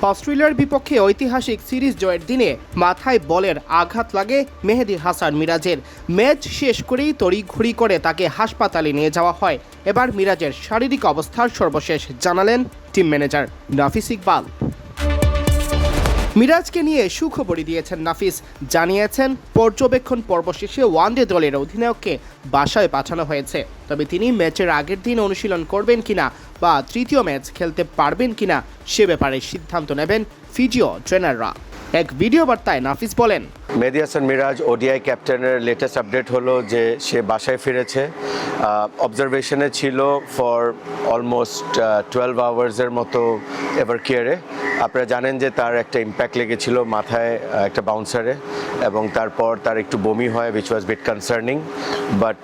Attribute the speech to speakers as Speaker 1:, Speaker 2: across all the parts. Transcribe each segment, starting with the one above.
Speaker 1: অস্ট্রেলিয়ার বিপক্ষে ঐতিহাসিক সিরিজ জয়ের দিনে মাথায় বলের আঘাত লাগে মেহেদী হাসান মিরাজের। ম্যাচ শেষ করেই তড়িঘড়ি করে তাকে হাসপাতালে নিয়ে যাওয়া হয়। এবার মিরাজের শারীরিক অবস্থার সর্বশেষ জানালেন টিম ম্যানেজার নাফিস ইকবাল। মিরাজকে নিয়ে সুখবরই দিয়েছেন নাফিস, জানিয়েছেন পর্যবেক্ষণ পর্ব শেষে ওয়ানডে দলের অধিনায়ককে বাসায় পাঠানো হয়েছে। তবে তিনি ম্যাচের আগের দিন অনুশীলন করবেন কিনা বা তৃতীয় ম্যাচ খেলতে পারবেন কিনা সে ব্যাপারে সিদ্ধান্ত নেবেন ফিজিও ট্রেনাররা। এক ভিডিও বার্তায় নাফিস বলেন,
Speaker 2: মেহেদী হাসান মিরাজ ওডিআই ক্যাপ্টেনের লেটেস্ট আপডেট হলো যে সে বাসায় ফিরেছে। অবজারভেশনে ছিল ফর অলমোস্ট 12 আওয়ার্সের মতো এভার কেয়ারে। আপনারা জানেন যে তার একটা ইম্প্যাক্ট লেগেছিল মাথায় একটা বাউন্সারে, এবং তারপর তার একটু বমি হয়, which was bit concerning. But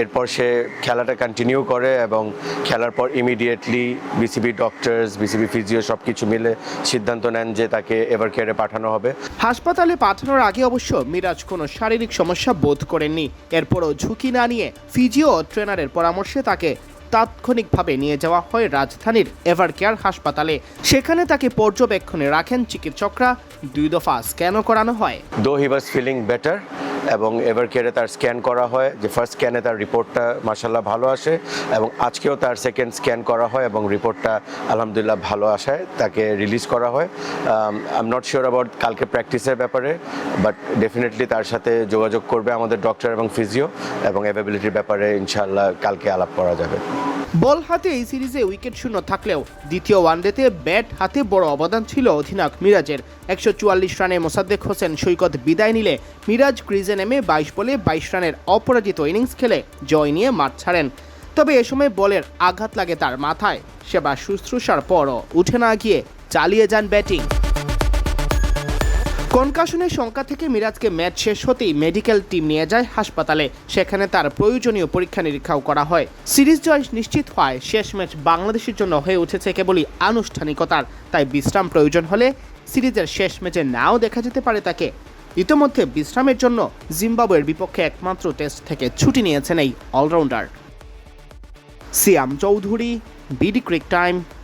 Speaker 2: এরপর সে খেলাটা কন্টিনিউ করে এবং খেলার পর immediately BCB doctors, BCB physio সব কিছু মিলে সিদ্ধান্ত নেন যে তাকে এভার কেয়ারে পাঠানো হবে।
Speaker 1: হাসপাতালে পাঠানোর আগে অবশ্য মিরাজ কোনো শারীরিক সমস্যা বোধ করেননি। এরপরও ঝুঁকি না নিয়ে ফিজিও ট্রেনারের পরামর্শে তাকে তাৎক্ষণিকভাবে নিয়ে যাওয়া হয় রাজধানীর এভার কেয়ার হাসপাতালে। সেখানে তাকে পর্যবেক্ষণে রাখেন চিকিৎসকরা। 2 দফা স্ক্যানও করানো হয়।
Speaker 2: দো হি ওয়াজ ফিলিং বেটার, এবং এভার কেয়ারে তার স্ক্যান করা হয়। যে ফার্স্ট স্ক্যানে তার রিপোর্টটা মাশাআল্লাহ ভালো আসে, এবং আজকেও তার সেকেন্ড স্ক্যান করা হয় এবং রিপোর্টটা আলহামদুলিল্লাহ ভালো আসায় তাকে রিলিজ করা হয়। I am not sure about কালকে প্র্যাকটিসের ব্যাপারে, বাট ডেফিনেটলি তার সাথে যোগাযোগ করবে আমাদের ডক্টর এবং ফিজিও, এবং অ্যাভেবিলিটির ব্যাপারে ইনশাআল্লাহ কালকে আলাপ করা যাবে।
Speaker 1: বল হাতে এই সিরিজে উইকেট শূন্য থাকলেও দ্বিতীয় ওয়ানডেতে ব্যাট হাতে বড় অবদান ছিল অধিনায়ক মিরাজের। 144 রানে মোসাদ্দেক হোসেন সৈকত বিদায় নিলে মিরাজ ক্রিজে নেমে 22 বলে 22 রানের অপরাজিত ইনিংস খেলে জয় নিয়ে মাঠ ছাড়েন। তবে এ সময় বলের আঘাত লাগে তার মাথায়। সেবা শুশ্রূষার পরও উঠে না গিয়ে চালিয়ে যান ব্যাটিং। কনকাশনের শঙ্কা থেকে মিরাজকে ম্যাচ শেষ হতেই মেডিকেল টিম নিয়ে যায় হাসপাতালে। সেখানে তার প্রয়োজনীয় পরীক্ষা নিরীক্ষাও করা হয়। সিরিজ জয় নিশ্চিত হয় শেষ ম্যাচ বাংলাদেশের জন্য হয়ে উঠেছে কেবলই আনুষ্ঠানিকতার। তাই বিশ্রাম প্রয়োজন হলে সিরিজের শেষ ম্যাচে নাও দেখা যেতে পারে তাকে। ইতোমধ্যে বিশ্রামের জন্য জিম্বাবুয়ের বিপক্ষে একমাত্র টেস্ট থেকে ছুটি নিয়েছেন এই অলরাউন্ডার। সিয়াম চৌধুরী, বিডি ক্রিক টাইম,